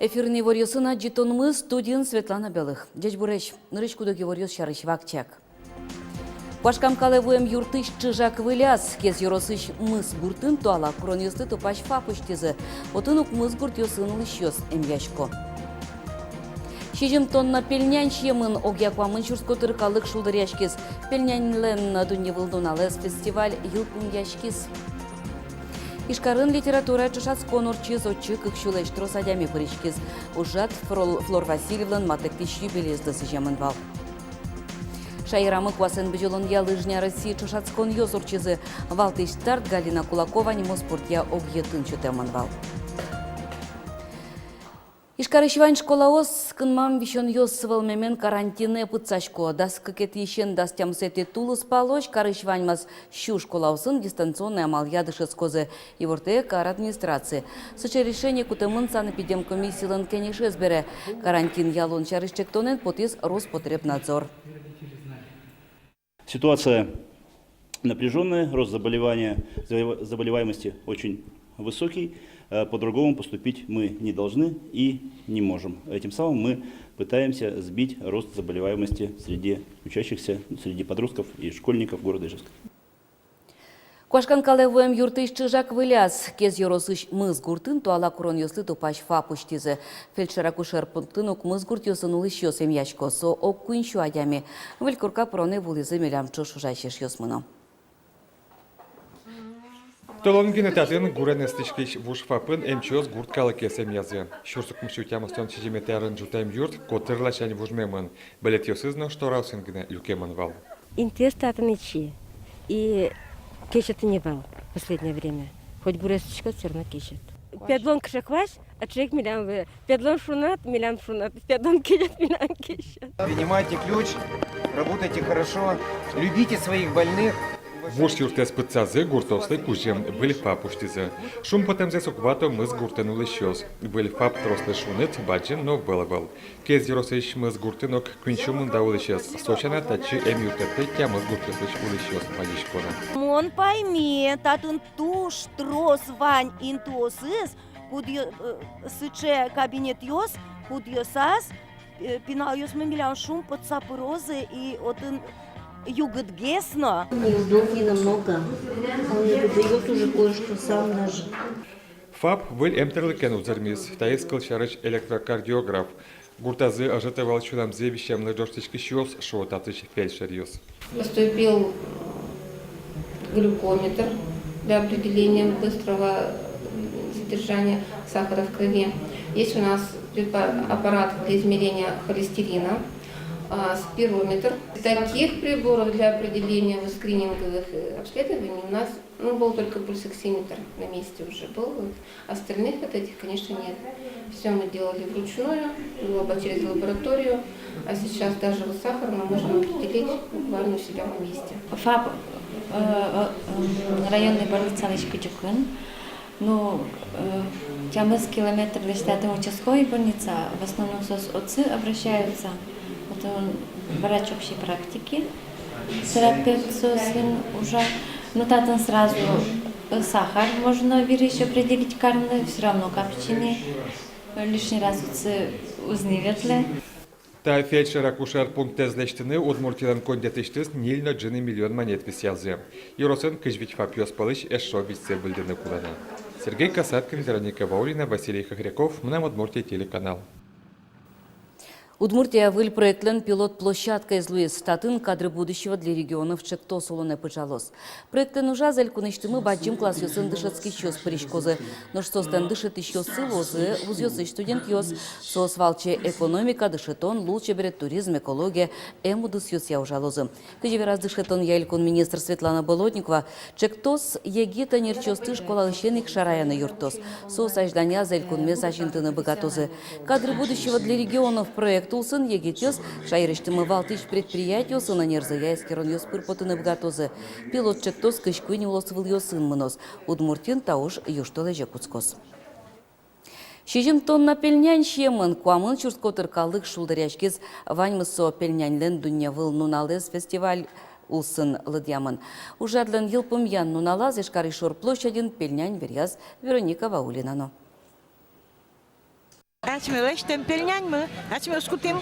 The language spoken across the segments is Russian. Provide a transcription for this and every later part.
Эфирный варьосына житонмы студент Светлана Белых. Дядь Буреш, нырычкудоги варьос шарыш вакчак. Пашкамкалы вуем юртыш чыжак выляс, кез юросыш мыс гуртын туала, кроньосты тупаш фапуштезы, отынук мыс гурт йосын лыщёс эмьяшко. Шижим тонна пельнян шемын огяквамын чурскотыркалык шулдыряшкез, пельнянлен дуньевылдуналес фестиваль йылпун яшкез. Ишкарын литература чушац конурчиз очы кыкшулеш тросадями пырышкиз. Ужат Флор Васильевлан матыктыш юбилезды сыжамынвал. Шайрамы квасын бюджелон ялыжня России чушац кон йозурчизы. Валтыш старт Галина Кулакова немоспортья огъетын чутемынвал. Ишкарышвань школаос кынмам вишон йоссывал мемен карантине пыцашко. Дас кыкет ешен дас тямсете тулыс палош, карышваньмас щу школаусын дистанционный амал ядышец козы. И ворте кар администрации. Сыче решение кутемын санэпидемкомиссиялын кенешез бере. Карантин ялон чарышчектонен потис Роспотребнадзор. Ситуация напряженная, рост заболеваемости очень высокий. По-другому поступить мы не должны и не можем. Этим самым мы пытаемся сбить рост заболеваемости среди учащихся, среди подростков и школьников города Ижевска. Квашкан калевуем юртыш чыжак выляс, кез йоросыш мыз гуртын туала курон йослы тупаш фапуштизе. Фельдшер-акушер пунктынук мыз гурт йосын улыш йосем яшко, со ок куиншу адями. Вылькурка проне вулизы мелямчу шужайшеш йосмыно. Толонгин этатын гуренестичкич вушфапын эмчоз гурткалы кесем язы. Шурсук мшутямостон чижиметерын жутайм юрт котырлашань вужмемын. Белет йосызно штораусингне люкемын вал. Интерес татынычи. И кечет не вал в последнее время. Хоть бурестичка все равно кечет. Пядлон кшекваш, а человек милям пядлон шунат, пядлон кечет, милям кечет. Принимайте ключ, работайте хорошо, любите своих больных. Вуш юртес пыцазы гуртослы кужем выльфа пуштизы. Шум потемзе суквато мыз гуртен улыщёс. Выльфа трослы шунет баджин но вылывал. Кез юросыш мыз гуртенок квинчумын да улыщёс. Сочана тачи эм юртеты тя мыз гуртеслыш улыщёс мадишкона. Он пойми, татын туш трос вань интуосыз, кудьё сыче кабинет йос, кудьё сас, пинал йос мемелян шум под сапырозы и отын югот гесно. Неудобно немного. Он не выдает уже кое-что сам даже. ФАП выль эмтерлыкен узермиз. Таискал шарыч электрокардиограф. Гуртазы ожитывал чунам зевищем на джорстички щёс, шо татыч фельдшер йос. Поступил глюкометр для определения быстрого содержания сахара в крови. Есть у нас аппарат для измерения холестерина, спирометр. Таких приборов для определения скрининговых обследований у нас был только пульсоксиметр на месте уже был. Остальных вот этих, конечно, нет. Все мы делали вручную, либо через лабораторию. А сейчас даже вот сахар мы можем определить буквально у себя на месте. ФАП районной больницы Алышкичукын. Ну, тямыз километр до штата участковой больницы, в основном отцы обращаются. Это врач общей практики, терапевт сын уже. Но татан сразу сахар можно вириш определить кармны, все равно капчины. Лишний раз отцы узниветле. Та фельдшер-акушер пункте злечтыны удмуртилан кондетиштыз нильно джины миллион монет висязы. Юросын кыжвич фапьёс палыш эшо висце бульдыны кулана. Сергей Касаткин, Вероника Ваулина, Василий Хохряков, Мнам Удмуртия телеканал. Удмуртия выль проектлен пилот-площадка из Луис Статын кадры будущего для регионов Чекто Солоне Пыжалос. Проектлен уже залькуныштымы баджим класс йосын дышецкий щёс паришкозы. Но что стен дышет еще сылозы, вузьёсы студент йос, сос валче экономика дышетон, лучше берет туризм, экология, эмудыс йос я ужалозы. Кыжеве раз дышетон ялькун министр Светлана Болотникова, Чектос егита нерчосты школа ищеник шараяны юртос. Сос аждания залькун мезажинтыны богатозы. Кадры будущего для регионов проект Тулсын егетёс, шайрыштымы валтыш предприятие сына нерзая эскерон ёс пырпотыны бгатозы. Пилот Чектос кышкуйни улосывыл ёсын мынос. Удмуртин тауш юштолы жекуцкос. Шижим тонна пельнян шемын, куамын чурскотыркалык шулдыряшкез ваньмысо пельнянлен дуньявыл нуналез фестиваль улсын лыдьямын. Ужадлен йылпым ян нуналаз Ишкаришор площадин пельнянь веряз Вероника Ваулинано. Ачмелеш темпельнянь мы, ачмел скутим.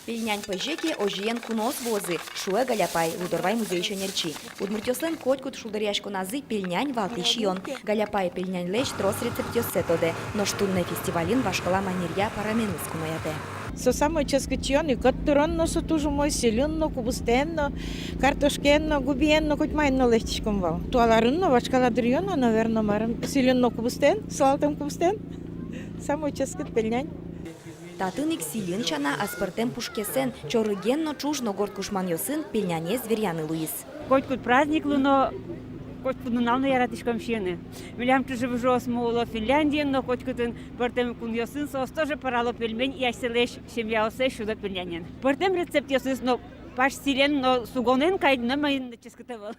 Пельнянь пожеки ожиен кунос возы, шуэ галяпай, удорвай музей шенерчи. Удмуртёслен котькут шулдаряшко назы пельнянь валтишион. Галяпай пельнянь лещ трос рецептёсетоде, но штунне фестивалин вашкала манирья параменыс кунаяте. Со самой ческачённый, котторонно со тужу мой селенно, кубустенно, картошкенно, губиенно, хоть майно лещичком вал. Туаларынно, вашкала дрёно, наверное, марам селенно кубустен, салтом кубустен. Самой ческат пельнянь. Татыник силинчана аспартем пушкесен, чорыгенно чужно горд кушман йосын пельняне зверяны Луис. Котькут праздник луно, котькут нунално яратишком щены. Милям чужи вжос муло Финляндия, но котькутын партем кун йосын сос тоже парало пельмень и аселеш семья осе шуда пельнянен. Партем рецепт йосын, но паш силен, но сугонен кайдна майын ческатавал.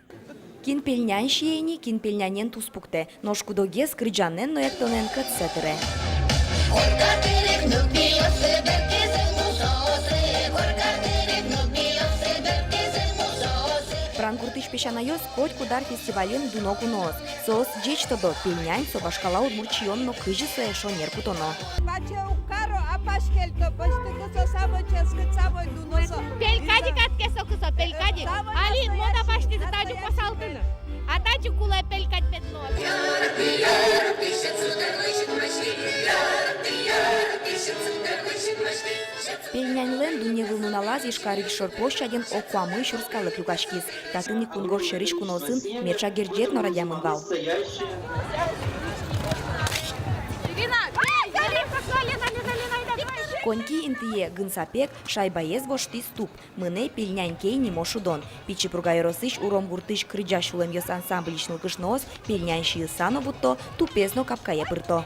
Кин пельнян щиени, кин пельнянен туспукте, ношкудоге скрыджанен, но яктонен кацетере. Пранкуртыш пешанайос котку дар фестивален дуноку нос. Сос джечтодо пельнянь собашкала удмурчион, но кыжысы эшо неркутоно. Пелькади катке сокусо, пелькади. Алин, мода башти за таджу посалтыны. А таджу кулай пелькать пятно. Пельняньлен дуне вылнуналаз ишкарик шорплощаден окуамы шурскалы клюкашкис. Татыни кунгор шериш кунозын меча герджет норадямын вал. Коньки интие гынсапек шайбаез вошти ступ. Мыне пельнянь кейни мошудон. Пичи пругайросыш уром гуртыш крыджа шулем йос ансамбличныл кышноос пельнянь шиысано бутто тупесно капкая пырто.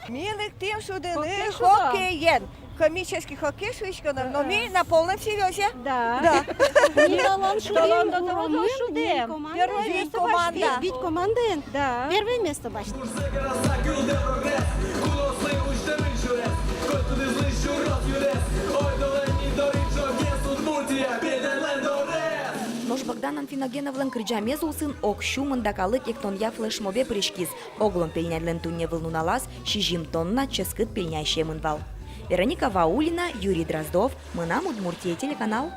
Милых тем шудыны хоккеен. Комический хоккей швычканом, но мы на полном серьезе. Да. Милалан шудем, мы шудем. Первое место команда. Бить команды. Да. Первое место башни. Нож Богдан Анфиногеновлен крыджамезул сын окщу мандакалык ектонья флешмобе пришкиз. Оглом пельняньлен тунне вылнуналаз, шижим тонна ческыт пельнящие мынвал. Вероника Ваулина, Юрий Дроздов, Мынам Удмуртия, телеканал.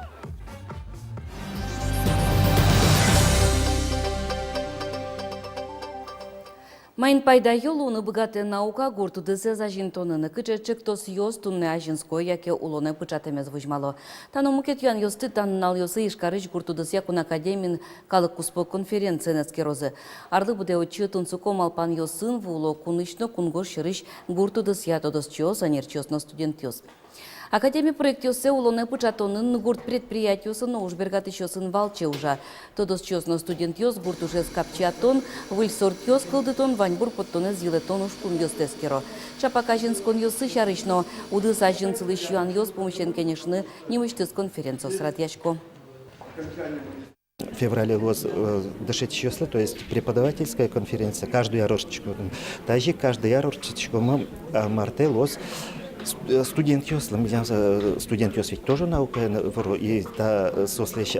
Майн пайда йолуны богатая наука гурту дызе зажинтоныны кычечек тос йос тунне ажинской, яке улоне пычатемез вujмало. Тано мукет ян йосты таннал йосы ишкарыч гурту дыз якун академин калык куспо конференция нескерозы. Арлы буде очы тунцуком алпан йосын вуло кунышно кунгор шырыш гурту дыз ятодос чиос, анерчиосно студент йос. Академия проектёсе улоне пычатонын гурт предприятиосын ужбергат ищосын валче ужа. Тодос чёсно студент йос гурт уже скапчатон, выльсорт йос кылдытон ваньбур подтоне зилетон ушкун йос тескеро. Чапакажинскон йосы шарышно, удыс ажин цылыш юан йос помощен, конечно, немыштыс конференцию с радьячко. В феврале дышать числа, то есть преподавательская конференция, каждую ярорчичку. Также каждую ярорчичку мы марте лос студент йос, студент йос ведь тоже наука, и да сослещ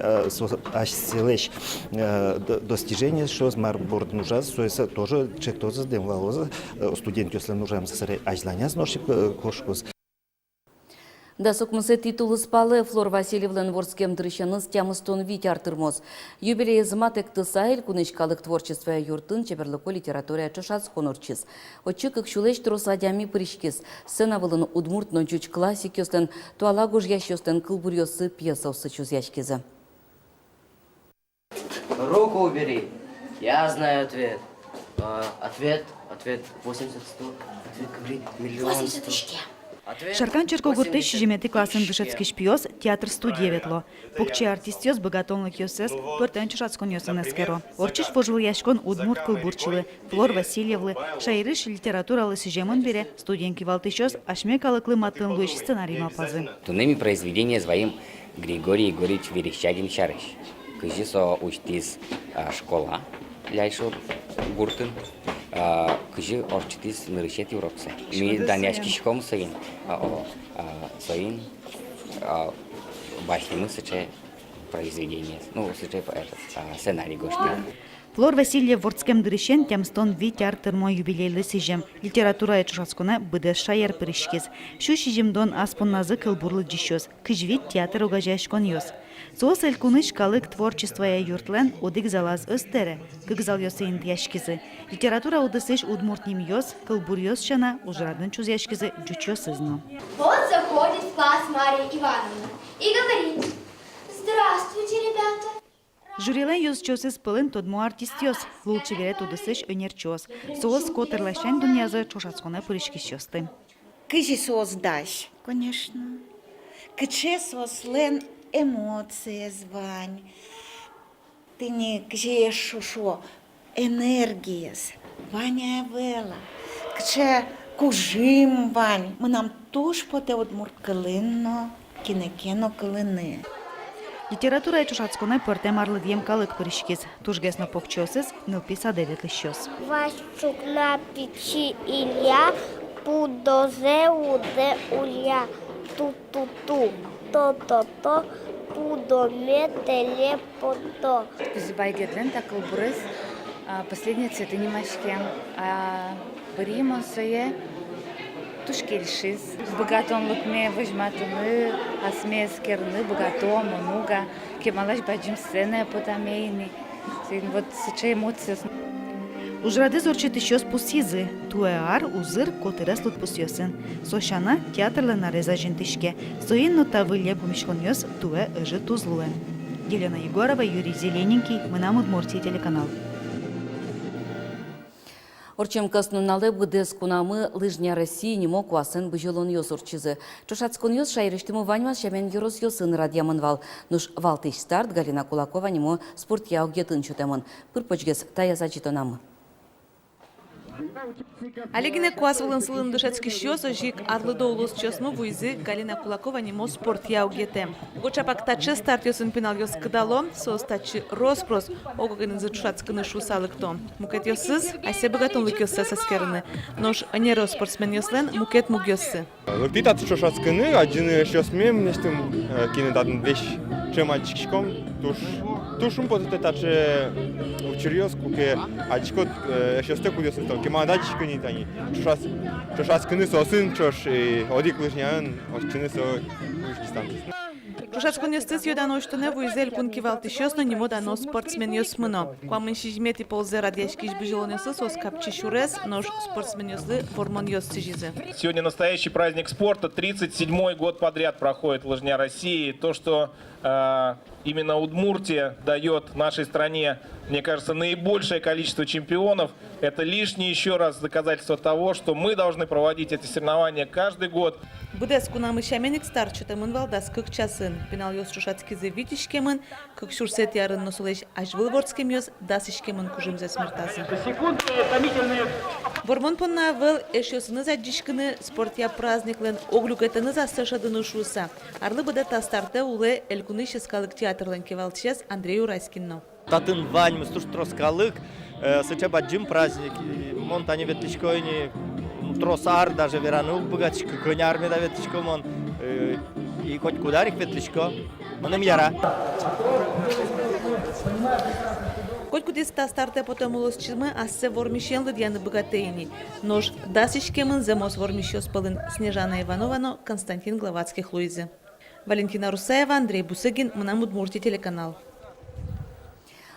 достижение, что марборд нужа, тоже человек тоже сделал, студент йос нужа сосare ажлания сноши кошкус. Да сокмысе титулы спалы Флор Васильевлен ворскем дрыщаныз тямыстон вить артырмоз. Юбилей зматек тысаэль кунычкалык творчества юртын чеберлыко литература чашац хонорчиз. Очыкык шулеч тросладями пришкиз. Сцена вылын удмурт ночуч классик йостен, туалагуж ящ йостен кылбур йосы пьеса усычуз яшкизы. Руку убери. Я знаю ответ. Ответ 80-100. Ответ говорит миллион. 80 тысяч. Шаркан Черкогурты шижемети классен дышецкий шпиоз театр студия ветло. Пукчи артистиоз богатонлык йосес, пыртен чушацкон йосенескеро. Орчиш пожил яшкон удмурт кылбурчылы, Флор Васильевлы, шайрыш литературалы сижемон бере, студенки валтышоз, ашмекалыклы матын луиш сценарий мапазы. Тунными произведения своим Григорий Егорович Верещагин Шарыш. Кыжисо учтиз школа, ляйшо гуртын. Кыжы орчитис нырышет юроксе. Ми даняшкишком сайын башнимы сыче произведение, ну сыче сценарий гошты. Флор Васильев вордскем дырещен тямстон витяр тырмо юбилейлы сижем. Литература чушаскона быдеш шаяр пырышкез. Шу шижемдон аспонназы кылбурлы дищёс. Кыжвит театр огажашкон ёс. Соос элькуныш калык творчество я юртлен одик залаз өстере. Кыгзал ёсейн яшкизы. Литература удысыш удмуртним ёс, кылбур ёс шана ужрадын чуз яшкизы джучё сызно. Вот заходит в класс Мария Ивановна и говорит: здравствуйте, ребята. Жюрилен ёс чёсыз пылын тодмо артист ёс. Лучше верет удысыш өнерчёс. Соос котерлашен дунязы чушацкона пырышкис ёсты. Кыжи соус дашь, конечно. Кыче соус лен эмоции звань. Ты не кыжи шо энергиес. Ваня вела. Кыче кужим вань. Мы нам туш поте удмурт кылынно, кинекено кылыны. Литература чушацкона пыртем арлыдьем калык пырышкис. Тужгесно покчёсыз, нылписа девятлыщёс. Ващук на печи Илья, пудозе уде улья, ту-ту-ту, то-то-то, пудоме телепото. Кузбайгетлен такыл бурыз, последний цветы немашке, бримон сое, тушкельшиз, богатон лукме возьматыны, асмескерны, богатон, мануга, кемалаш баджим сцены потамейни, вот сыче эмоции. Ужрады зорчит еще спусизы. Туэар узыр котырас лут пусьёсын. Сошана театрлы нареза жентышке. Соинну тавылья помешконёс туэ ыжы тузлуэн. Елена Егорова, Юрий Зелененький, Мынам Удмуртия телеканал. Орчемкасын налып гыдес кунамы лыжня России немо куасын быжылон ёс орчизы. Чушацкон ёс шайрыштымы ваньмас шамен ёрос ёсын радиамын Нуш валтыш старт Галина Кулакова немо спорт яу гетін чутемын. Пырпочгес таяса читонамы. Олегина Куасвылын сылын дышецкий щёс, ожик арлыдо улус чёсну вуйзы Галина Кулакова немо спорт яу гетем. Гочапак тачы старт ёсын пенал ёс кыдало, сос тачы роспрос, огогын зачушацкыны шусалыктом. Мукет ёсыз, асе богатонлык ёсы саскерыны. Нож анеро спортсмен ёслен, мукет муг ёсы. Лыктитат шушацкыны, аджины щёсмем, нештым кинедатын вещь, чем ачкишком, тушум потете тачы учерёс, куке ачкот щёсте кудёсын том. Кемадачка не тани. Чушацкыны сосын чош одик лыжнян, очкыны со Узбекистан. Чушацкон ёстыз ёдан оштыне вуйзель пунки валты щёсно немо дано спортсмен ёсмыно. Куамын шижмети ползе радяшкиш быжилон ёсы сос капчи шурес, нож спортсмен ёсы формон ёсы жизы. Сегодня настоящий праздник спорта. 37-й год подряд проходит лыжня России. То, что именно Удмуртия дает нашей стране, мне кажется, наибольшее количество чемпионов, это лишнее еще раз доказательство того, что мы должны проводить эти соревнования каждый год. Будес кунамы шаменик старчутамын валдас кык часын. Пенал ёс чушацкизе витишкемын, кык шурсет ярын носулеш ажвыл вордскем ёс дасишкемын кужимзе смертасын. Бормон понна выл эш ёсыны заджишкыны спортя праздниклен оглюкетыны засышадыны шуса. Арлы быда тастарте улы элькуны шескалык театрлен кевалчес Андрею Раскинно. Татын вань мстуш троскалык, сычаба джим праздник, монтане ветличкойни, тросар даже веранук богатичка, конярми да ветличко мон, и хоть кударик ветличко, моным яра. Хоть кудес тастарте потом улосчимы, ассе вормишен лыдьяны богатейни. Нож дасишкемын земос вормишёс пылын Снежана Ивановано, Константин Гловацких Луизы. Валентина Русаева, Андрей Бусыгин, Мынам Удмуртия телеканал.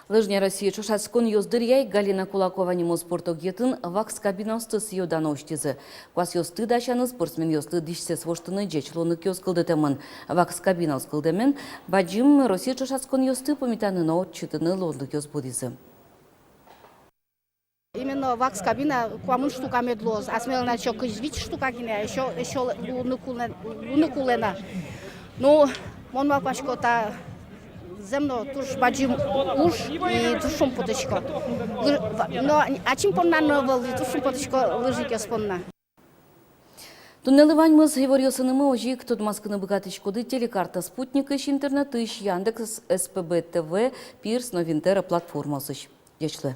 Лыжня России чушацкон ёздыряй Галина Кулакова немо спорток гетін вакс кабинасты сиёдан оштизы. Квас ёсты дашаны спортсмен ёсты дишсес воштыны жечлонық ёс кылдытымын. Вакс кабинас кылдымен баджим Россия чушацкон ёсты помитаны отчытыны лондық ёс будизы. Именно вакс кабина куамын штука медлоз. Асмелна еще кыжвич штука кине, еще луныкулена. Ну, мон мапашкота земно туш баджим уж и тушум поточко. Но а чим понна новел тушум поточко лыжик яспонна. Туннелываньмыз Геворьосынымы ожик Тодмаскыны богатычкоды телекарта спутник иш интернет иш Яндекс СПБ ТВ Пирс Новинтера платформасы. Ячлы.